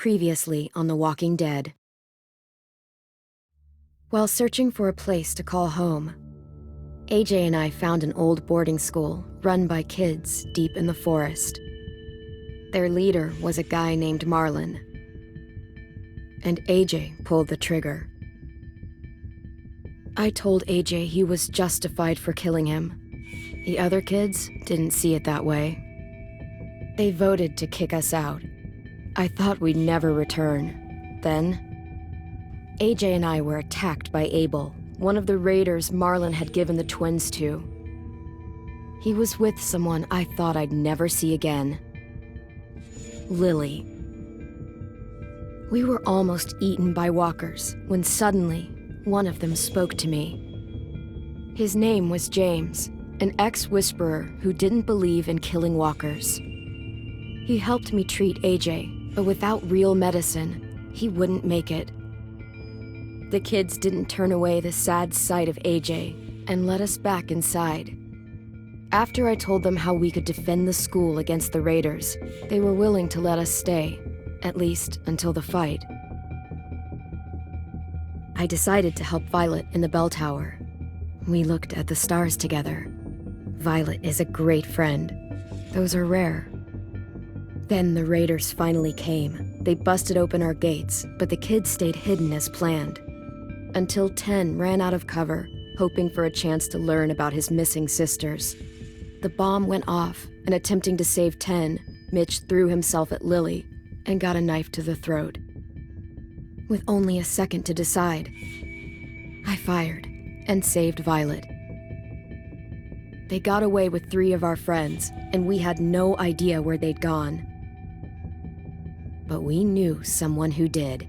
Previously on The Walking Dead. While searching for a place to call home, AJ and I found an old boarding school run by kids deep in the forest. Their leader was a guy named Marlon, and AJ pulled the trigger. I told AJ he was justified for killing him. The other kids didn't see it that way. They voted to kick us out. I thought we'd never return. Then, AJ and I were attacked by Abel, one of the raiders Marlon had given the twins to. He was with someone I thought I'd never see again. Lily. We were almost eaten by walkers when suddenly one of them spoke to me. His name was James, an ex-whisperer who didn't believe in killing walkers. He helped me treat AJ, but without real medicine, he wouldn't make it. The kids didn't turn away the sad sight of AJ and let us back inside. After I told them how we could defend the school against the raiders, they were willing to let us stay, at least until the fight. I decided to help Violet in the bell tower. We looked at the stars together. Violet is a great friend. Those are rare. Then the raiders finally came. They busted open our gates, but the kids stayed hidden as planned. Until 10 ran out of cover, hoping for a chance to learn about his missing sisters. The bomb went off, and attempting to save 10, Mitch threw himself at Lily and got a knife to the throat. With only a second to decide, I fired and saved Violet. They got away with 3 of our friends, and we had no idea where they'd gone. But we knew someone who did.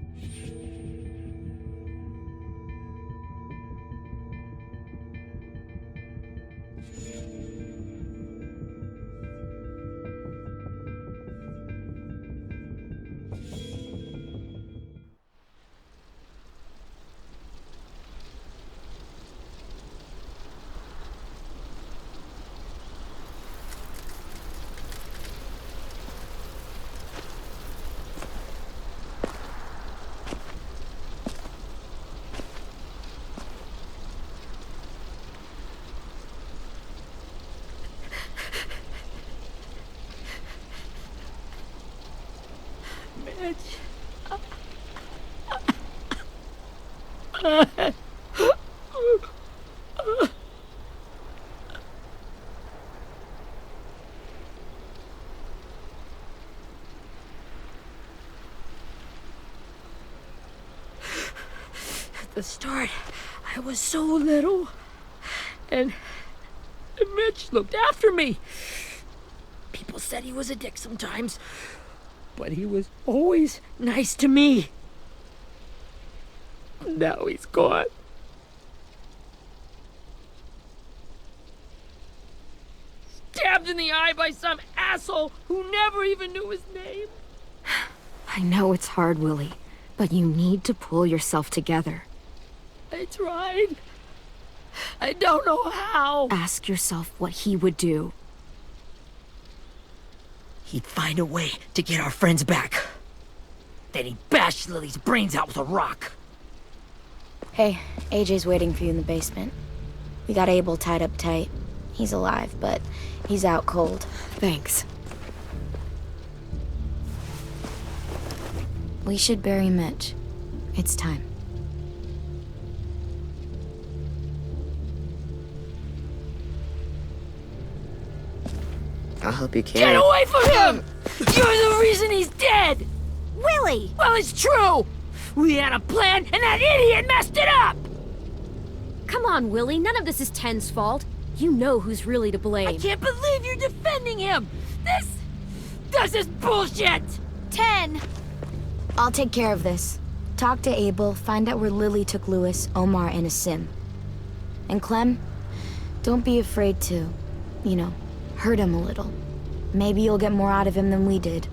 At the start, I was so little, and Mitch looked after me. People said he was a dick sometimes, but he was always nice to me. Now he's gone. Stabbed in the eye by some asshole who never even knew his name. I know it's hard, Willie, but you need to pull yourself together. I tried. I don't know how. Ask yourself what he would do. He'd find a way to get our friends back. Then he'd bash Lily's brains out with a rock. Hey, AJ's waiting for you in the basement. We got Abel tied up tight. He's alive, but he's out cold. Thanks. We should bury Mitch. It's time. I'll help you carry. Get away from him! You're the reason he's dead! Willie! Well, it's true! We had a plan, and that idiot messed it up! Come on, Willie, none of this is Ten's fault. You know who's really to blame. I can't believe you're defending him! This is bullshit! 10! I'll take care of this. Talk to Abel, find out where Lily took Lewis, Omar, and Asim. And Clem, don't be afraid to, hurt him a little. Maybe you'll get more out of him than we did.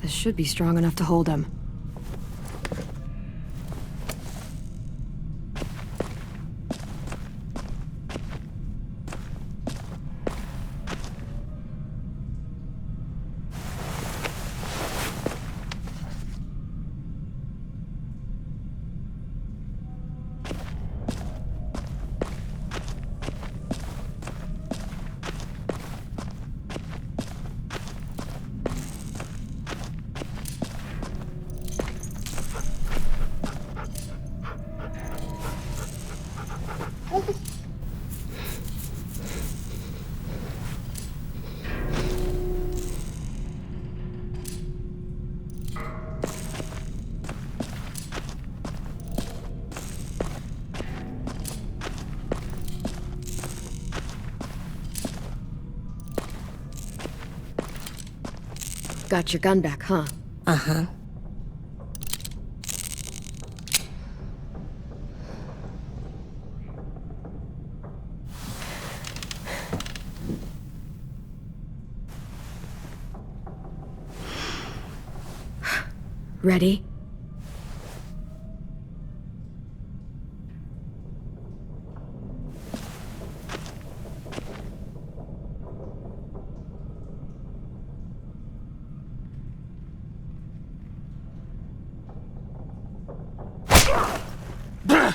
This should be strong enough to hold him. Got your gun back, huh? Uh-huh. Ready? The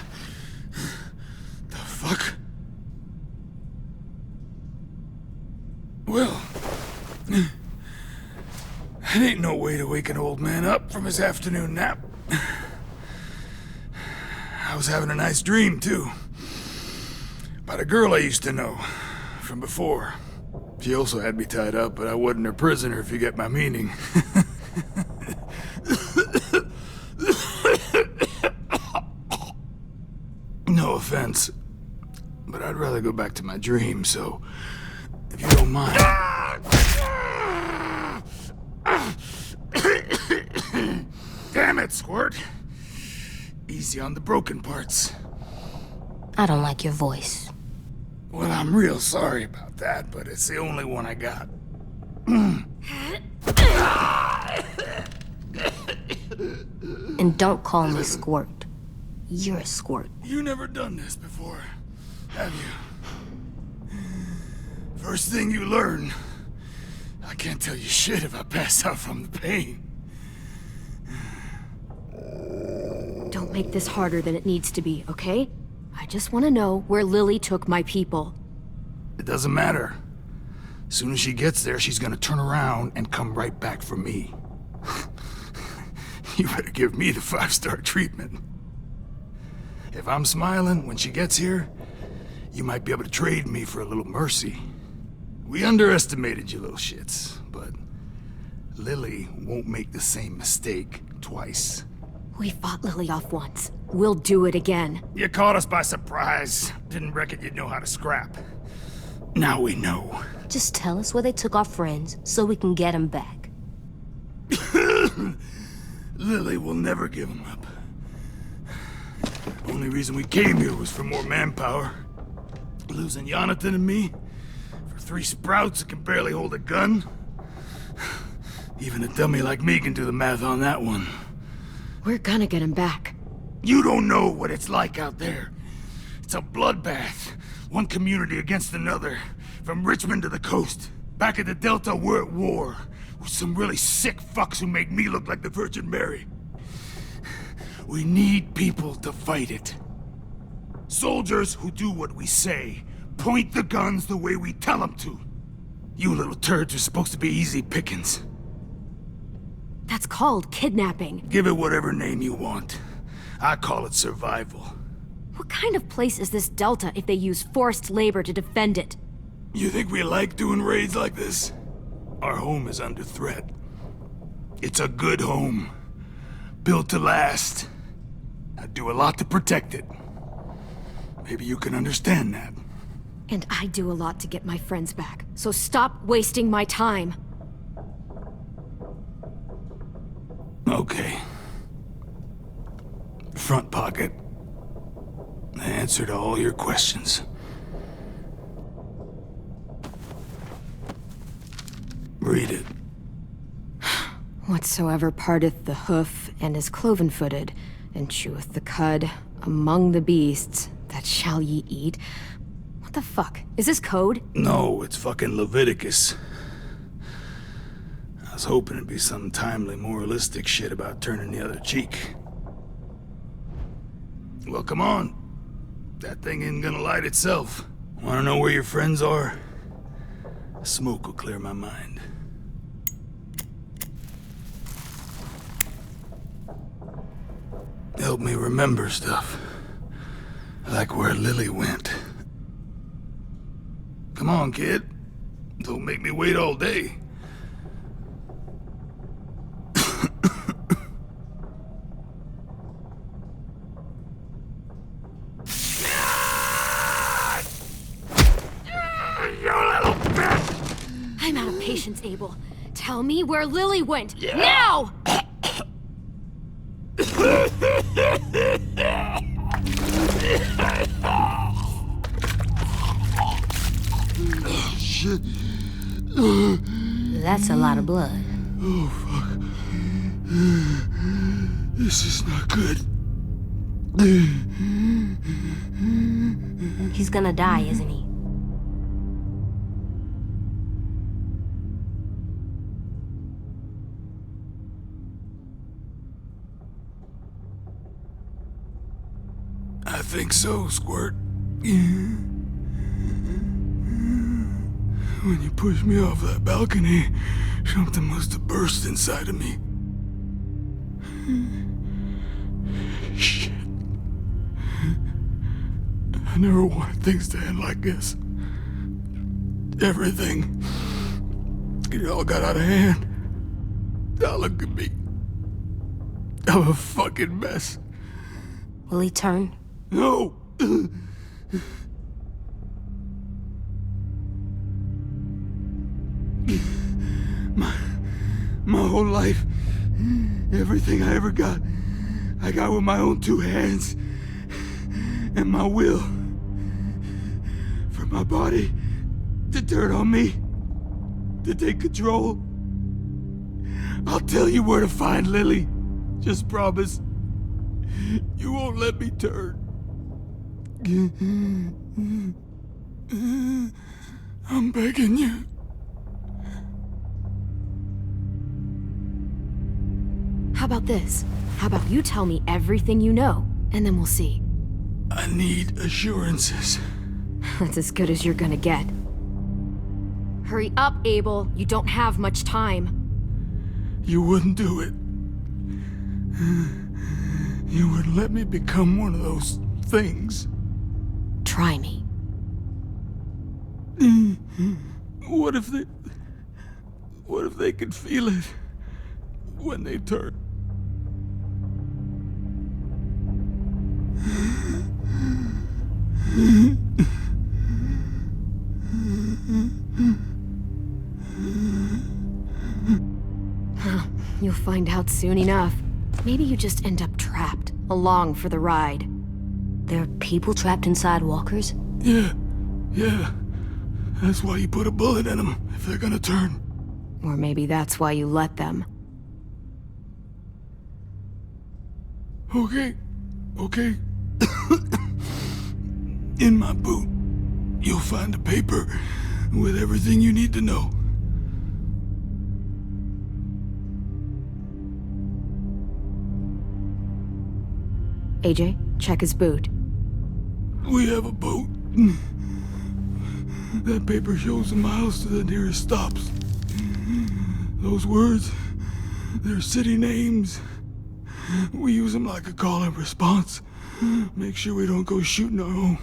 fuck? Well, that ain't no way to wake an old man up from his afternoon nap. I was having a nice dream, too. About a girl I used to know from before. She also had me tied up, but I wasn't her prisoner, if you get my meaning. No offense, but I'd rather go back to my dream, so if you don't mind. Damn it, Squirt. Easy on the broken parts. I don't like your voice. Well, I'm real sorry about that, but it's the only one I got. And don't call me Squirt. You're a squirt. You never done this before, have you? First thing you learn, I can't tell you shit if I pass out from the pain. Don't make this harder than it needs to be, okay? I just want to know where Lily took my people. It doesn't matter. As soon as she gets there, she's gonna turn around and come right back for me. You better give me the 5-star treatment. If I'm smiling when she gets here, you might be able to trade me for a little mercy. We underestimated you little shits, but Lily won't make the same mistake twice. We fought Lily off once. We'll do it again. You caught us by surprise. Didn't reckon you'd know how to scrap. Now we know. Just tell us where they took our friends so we can get them back. Lily will never give them up. Only reason we came here was for more manpower. Losing Jonathan and me for 3 sprouts that can barely hold a gun. Even a dummy like me can do the math on that one. We're gonna get him back. You don't know what it's like out there. It's a bloodbath. One community against another. From Richmond to the coast. Back at the Delta, we're at war. With some really sick fucks who make me look like the Virgin Mary. We need people to fight it. Soldiers who do what we say. Point the guns the way we tell them to. You little turds are supposed to be easy pickings. That's called kidnapping. Give it whatever name you want. I call it survival. What kind of place is this Delta if they use forced labor to defend it? You think we like doing raids like this? Our home is under threat. It's a good home. Built to last. I do a lot to protect it. Maybe you can understand that. And I do a lot to get my friends back, so stop wasting my time. Okay. Front pocket. The answer to all your questions. Read it. Whatsoever parteth the hoof and is cloven-footed, and cheweth the cud, among the beasts, that shall ye eat. What the fuck? Is this code? No, it's fucking Leviticus. I was hoping it'd be some timely, moralistic shit about turning the other cheek. Well, come on. That thing ain't gonna light itself. Wanna know where your friends are? Smoke will clear my mind. Help me remember stuff. Like where Lily went. Come on, kid. Don't make me wait all day. I'm out of patience, Abel. Tell me where Lily went. Now! Shit. That's a lot of blood. Oh, fuck. This is not good. He's gonna die, isn't he? I think so, Squirt. When you pushed me off that balcony, something must have burst inside of me. Shit. I never wanted things to end like this. Everything. It all got out of hand. Now look at me. I'm a fucking mess. Will he turn? No! My whole life, everything I ever got, I got with my own two hands and my will. For my body to turn on me, to take control. I'll tell you where to find Lily. Just promise. You won't let me turn. I'm begging you. How about this? How about you tell me everything you know, and then we'll see. I need assurances. That's as good as you're gonna get. Hurry up, Abel. You don't have much time. You wouldn't do it. You wouldn't let me become one of those things. Try me. What if they could feel it when they turn? You'll find out soon enough. Maybe you just end up trapped, along for the ride. There are people trapped inside walkers? Yeah. That's why you put a bullet in them, if they're gonna turn. Or maybe that's why you let them. Okay. In my boot, you'll find a paper with everything you need to know. AJ, check his boot. We have a boat. That paper shows the miles to the nearest stops. Those words, they're city names. We use them like a call and response. Make sure we don't go shooting our own.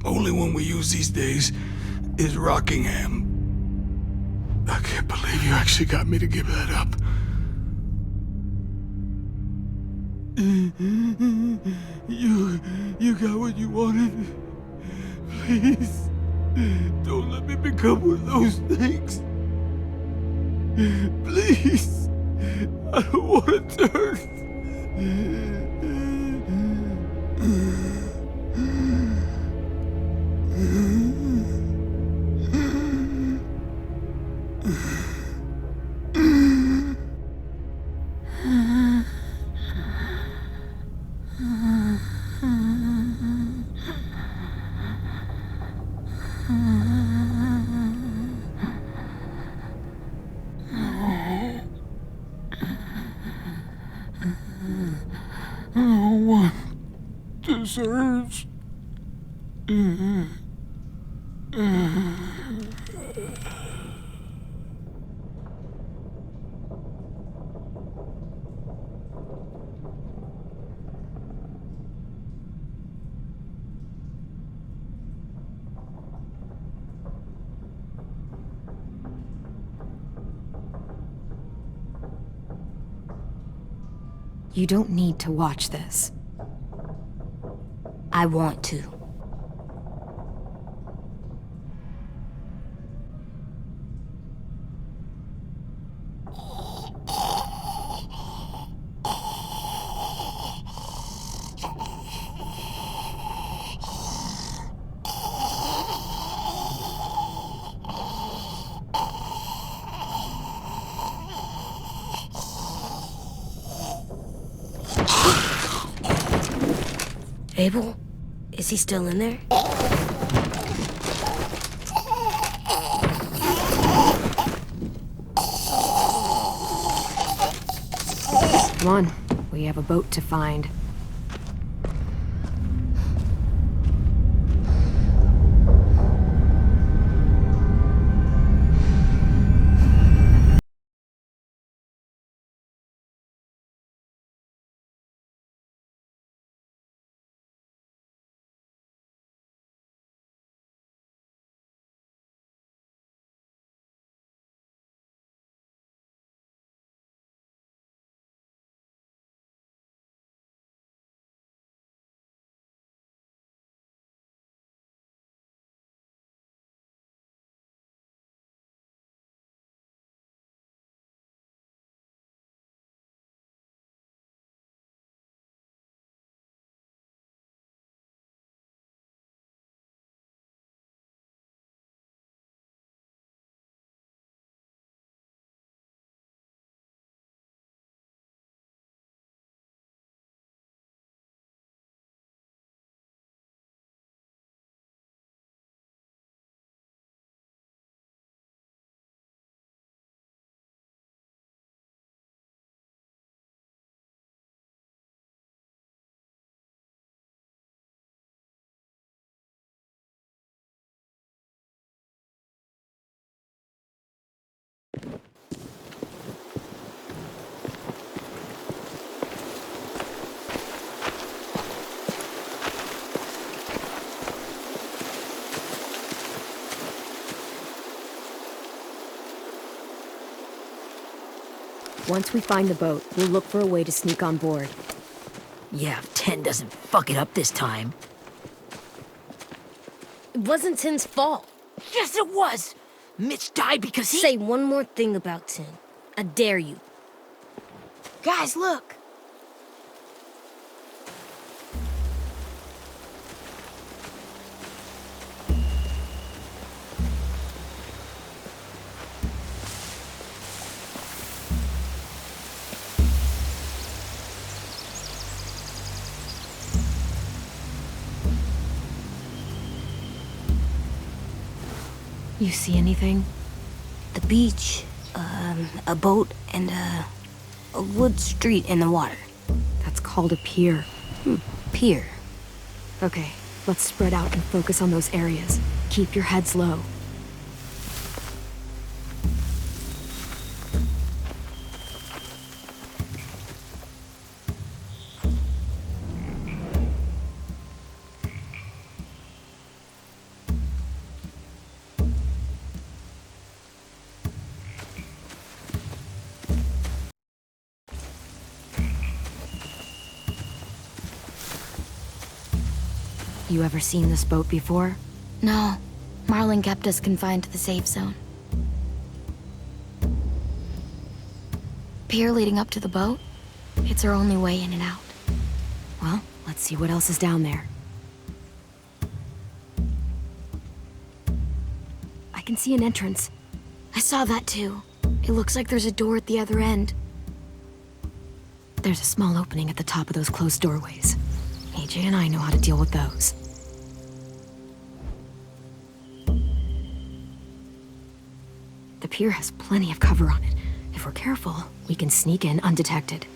Only one we use these days is Rockingham. I can't believe you actually got me to give that up. You got what you wanted. Please, don't let me become one of those things. Please, I don't want to turn. deserves. You don't need to watch this. I want to. Abel? Is he still in there? Come on, we have a boat to find. Once we find the boat, we'll look for a way to sneak on board. Yeah, if 10 doesn't fuck it up this time. It wasn't Tin's fault. Yes, it was! Mitch died because he— Say one more thing about Tin. I dare you. Guys, look! You see anything? The beach, a boat, and a wood street in the water. That's called a pier. Pier. Okay, let's spread out and focus on those areas. Keep your heads low. You ever seen this boat before? No. Marlin kept us confined to the safe zone. Pier leading up to the boat? It's our only way in and out. Well, let's see what else is down there. I can see an entrance. I saw that too. It looks like there's a door at the other end. There's a small opening at the top of those closed doorways. AJ and I know how to deal with those. The pier has plenty of cover on it. If we're careful, we can sneak in undetected.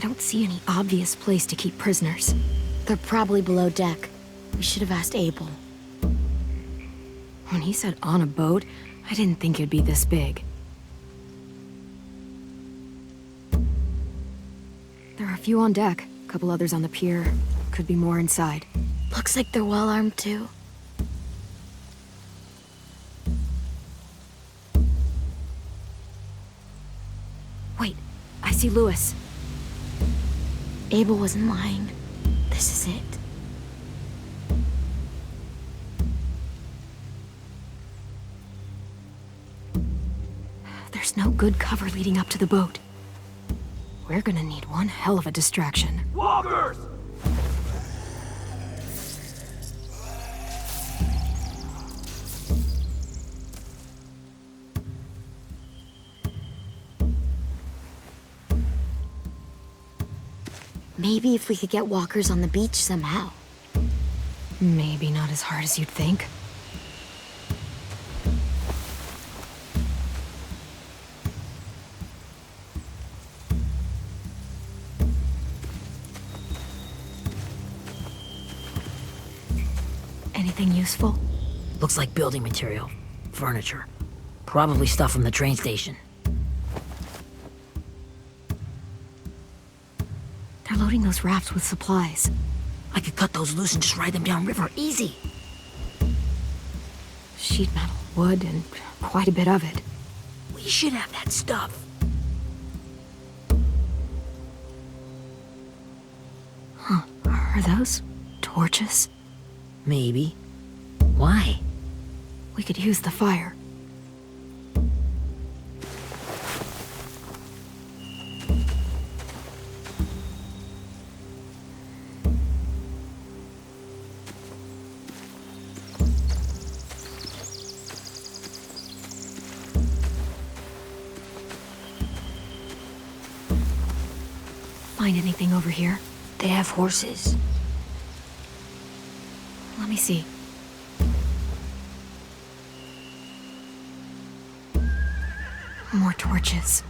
don't see any obvious place to keep prisoners. They're probably below deck. We should have asked Abel. When he said on a boat, I didn't think it'd be this big. There are a few on deck, a couple others on the pier. Could be more inside. Looks like they're well armed too. Wait, I see Lewis. Abel wasn't lying. This is it. There's no good cover leading up to the boat. We're gonna need one hell of a distraction. Walkers! Maybe if we could get walkers on the beach somehow. Maybe not as hard as you'd think. Anything useful? Looks like building material. Furniture. Probably stuff from the train station. They're loading those rafts with supplies. I could cut those loose and just ride them downriver. Easy. Sheet metal, wood, and quite a bit of it. We should have that stuff. Huh. Are those torches? Maybe. Why? We could use the fire. Find anything over here? They have horses. Let me see. More torches.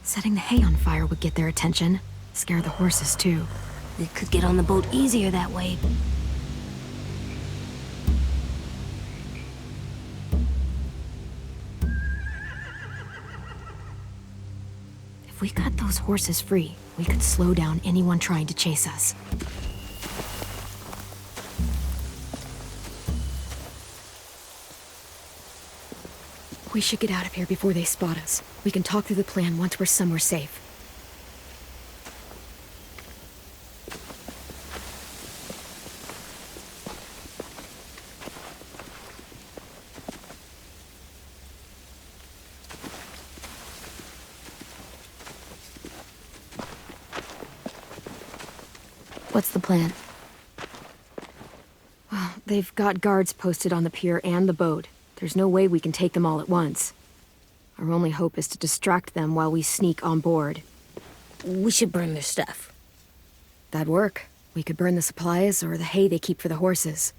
Setting the hay on fire would get their attention. Scare the horses, too. We could get on the boat easier that way. If we cut those horses free, we could slow down anyone trying to chase us. We should get out of here before they spot us. We can talk through the plan once we're somewhere safe. What's the plan? Well, they've got guards posted on the pier and the boat. There's no way we can take them all at once. Our only hope is to distract them while we sneak on board. We should burn their stuff. That'd work. We could burn the supplies or the hay they keep for the horses.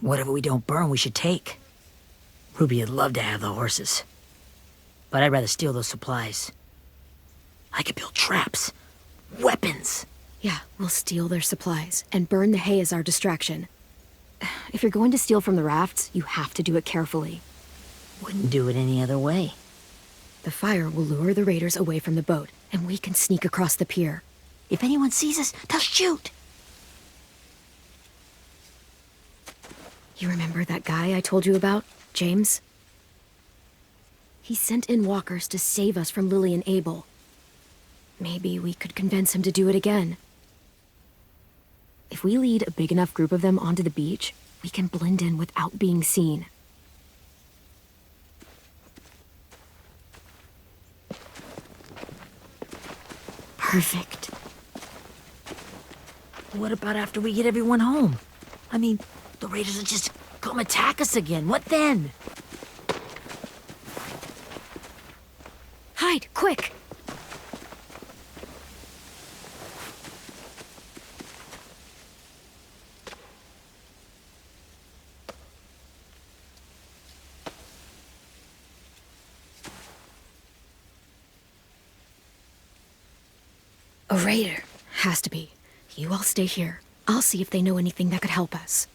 Whatever we don't burn, we should take. Ruby'd love to have the horses. But I'd rather steal those supplies. I could build traps. Weapons. Yeah, we'll steal their supplies and burn the hay as our distraction. If you're going to steal from the rafts, you have to do it carefully. Wouldn't do it any other way. The fire will lure the raiders away from the boat, and we can sneak across the pier. If anyone sees us, they'll shoot. You remember that guy I told you about, James? He sent in walkers to save us from Lily and Abel. Maybe we could convince him to do it again. If we lead a big enough group of them onto the beach, we can blend in without being seen. Perfect. What about after we get everyone home? I mean, the raiders will just come attack us again. What then? Hide, quick! A raider. Has to be. You all stay here. I'll see if they know anything that could help us.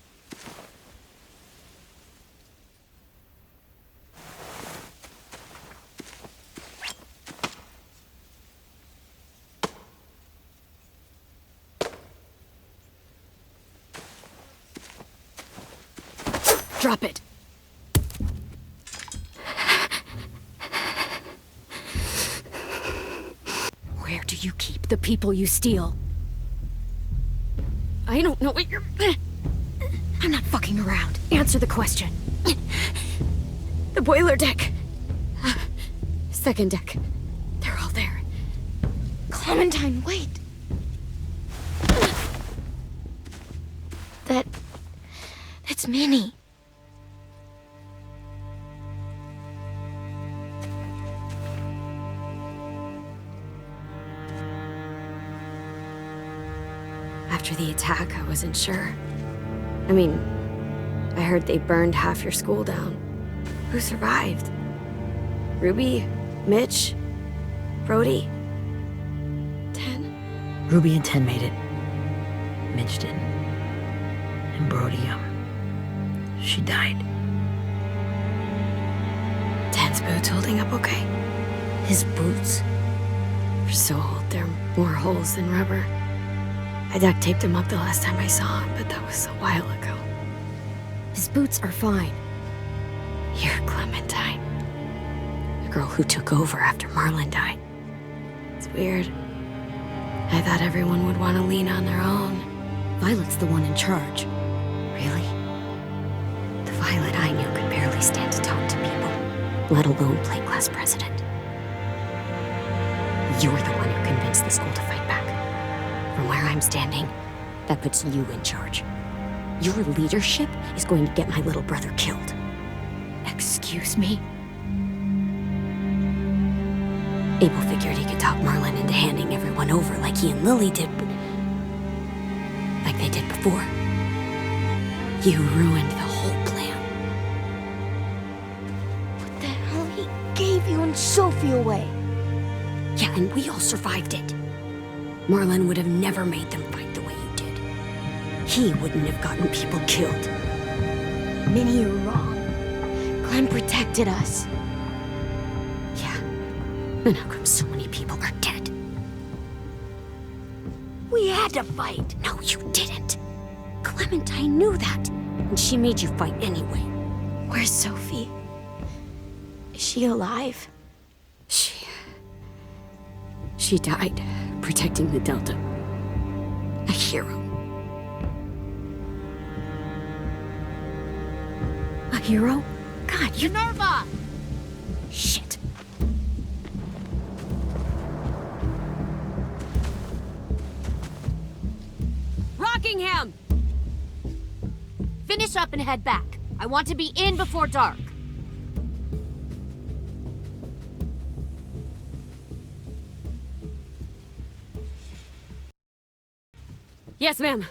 Drop it. Where do you keep the people you steal? I don't know what you're... I'm not fucking around. Answer the question. The boiler deck. Second deck. They're all there. Clementine, wait. That's Minnie. After the attack, I wasn't sure. I mean, I heard they burned half your school down. Who survived? Ruby? Mitch? Brody? 10? Ruby and 10 made it. Mitch didn't. And Brody, she died. 10's boots holding up okay? His boots. They're so old, there are more holes than rubber. I duct taped him up the last time I saw him, but that was a while ago. His boots are fine. You're Clementine. The girl who took over after Marlon died. It's weird. I thought everyone would want to lean on their own. Violet's the one in charge. Really? The Violet I knew could barely stand to talk to people, let alone play class president. You're the one who convinced the school to fight back. From where I'm standing, that puts you in charge. Your leadership is going to get my little brother killed. Excuse me? Abel figured he could talk Marlon into handing everyone over like he and Lily did, but... like they did before. You ruined the whole plan. What the hell? He gave you and Sophie away. Yeah, and we all survived it. Marlon would have never made them fight the way you did. He wouldn't have gotten people killed. Minnie, you're wrong. Clem protected us. Yeah. And how come so many people are dead? We had to fight. No, you didn't. Clementine knew that, and she made you fight anyway. Where's Sophie? Is she alive? She died protecting the Delta. A hero. A hero? God, you... Minerva! Shit. Rockingham! Finish up and head back. I want to be in before dark. Yes, ma'am.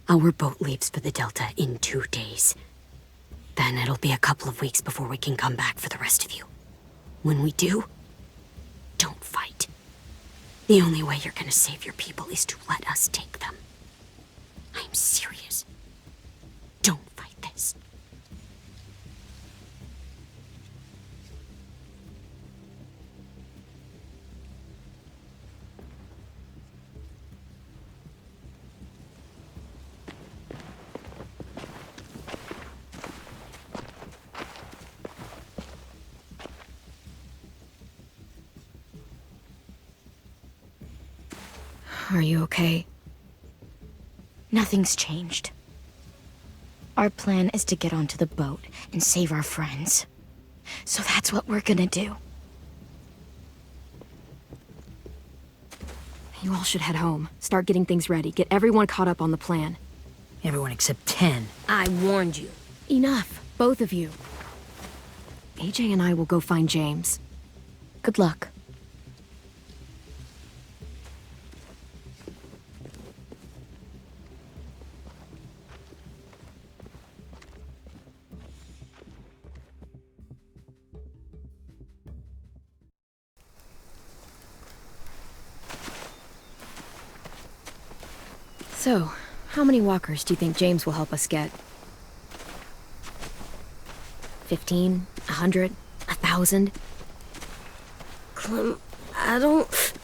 Our boat leaves for the Delta in 2 days. Then it'll be a couple of weeks before we can come back for the rest of you. When we do, don't fight. The only way you're gonna save your people is to let us take them. I'm serious. Don't fight this. Are you okay? Nothing's changed. Our plan is to get onto the boat and save our friends. So that's what we're gonna do. You all should head home. Start getting things ready. Get everyone caught up on the plan. Everyone except 10. I warned you. Enough, both of you. AJ and I will go find James. Good luck. So, how many walkers do you think James will help us get? 15? 100? 1,000? Clem, I don't...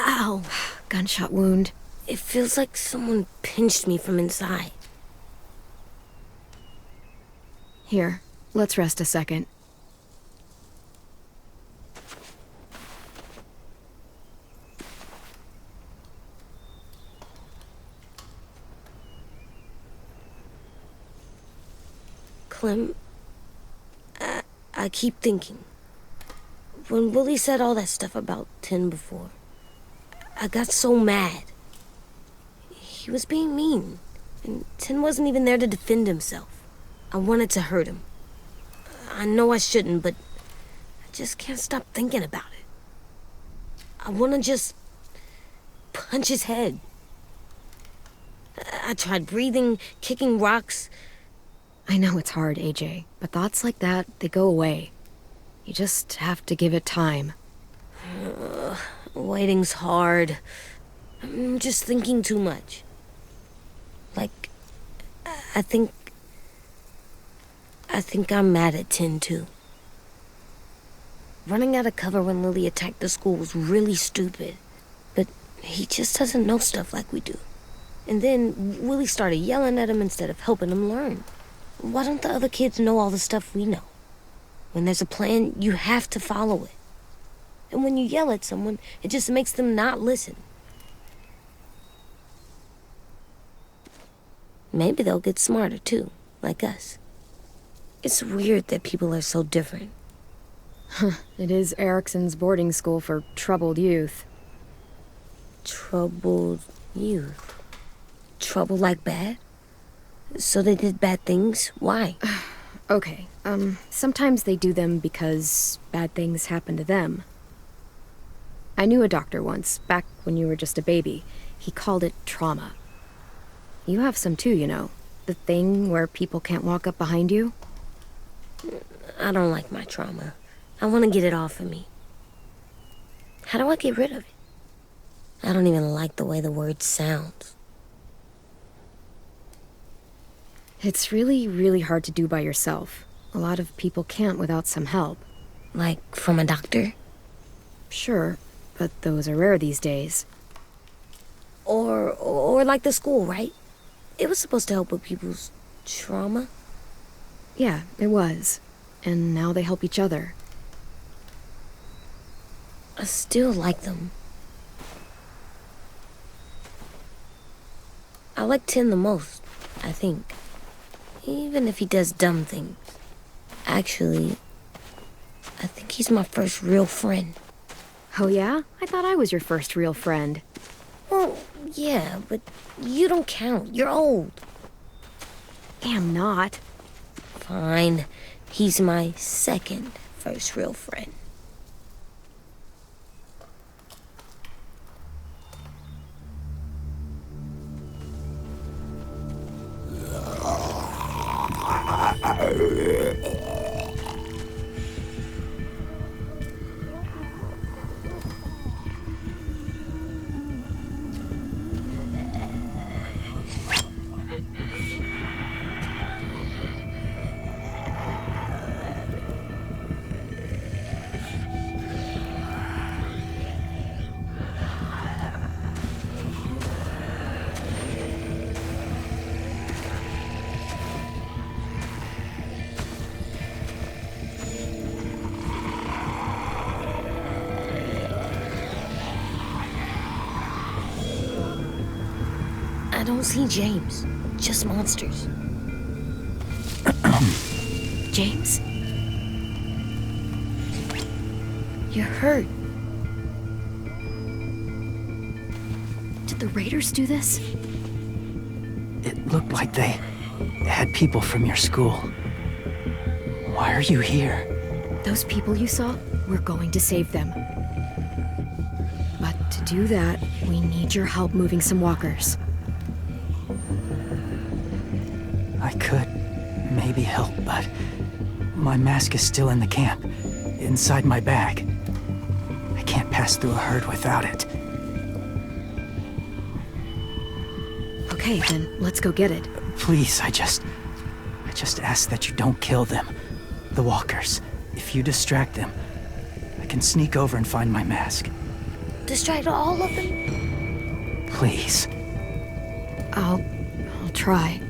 Ow. Gunshot wound. It feels like someone pinched me from inside. Here, let's rest a second. Clem, I keep thinking. When Willie said all that stuff about Tin before, I got so mad. He was being mean, and Tin wasn't even there to defend himself. I wanted to hurt him. I know I shouldn't, but I just can't stop thinking about it. I want to just punch his head. I tried breathing, kicking rocks. I know it's hard, AJ, but thoughts like that, they go away. You just have to give it time. Waiting's hard. I'm just thinking too much. Like, I think I'm mad at Tin, too. Running out of cover when Lily attacked the school was really stupid. But he just doesn't know stuff like we do. And then Willie started yelling at him instead of helping him learn. Why don't the other kids know all the stuff we know? When there's a plan, you have to follow it. And when you yell at someone, it just makes them not listen. Maybe they'll get smarter, too, like us. It's weird that people are so different. It is Erickson's boarding school for troubled youth. Troubled youth? Trouble like bad? So they did bad things? Why? Okay, sometimes they do them because bad things happen to them. I knew a doctor once, back when you were just a baby. He called it trauma. You have some too, you know. The thing where people can't walk up behind you. I don't like my trauma. I want to get it off of me. How do I get rid of it? I don't even like the way the word sounds. It's really, really hard to do by yourself. A lot of people can't without some help. Like from a doctor? Sure, but those are rare these days. Or like the school, right? It was supposed to help with people's trauma. Yeah, it was. And now they help each other. I still like them. I like Tin the most, I think. Even if he does dumb things. Actually, I think he's my first real friend. Oh yeah? I thought I was your first real friend. Well, yeah, but you don't count. You're old. Am not. Fine. He's my second first real friend. I don't see James, just monsters. James? You're hurt. Did the raiders do this? It looked like they had people from your school. Why are you here? Those people you saw, we're going to save them. But to do that, we need your help moving some walkers. I could maybe help, but my mask is still in the camp, inside my bag. I can't pass through a herd without it. Okay, then let's go get it. Please, I just ask that you don't kill them. The walkers. If you distract them, I can sneak over and find my mask. Distract all of them? Please. I'll try.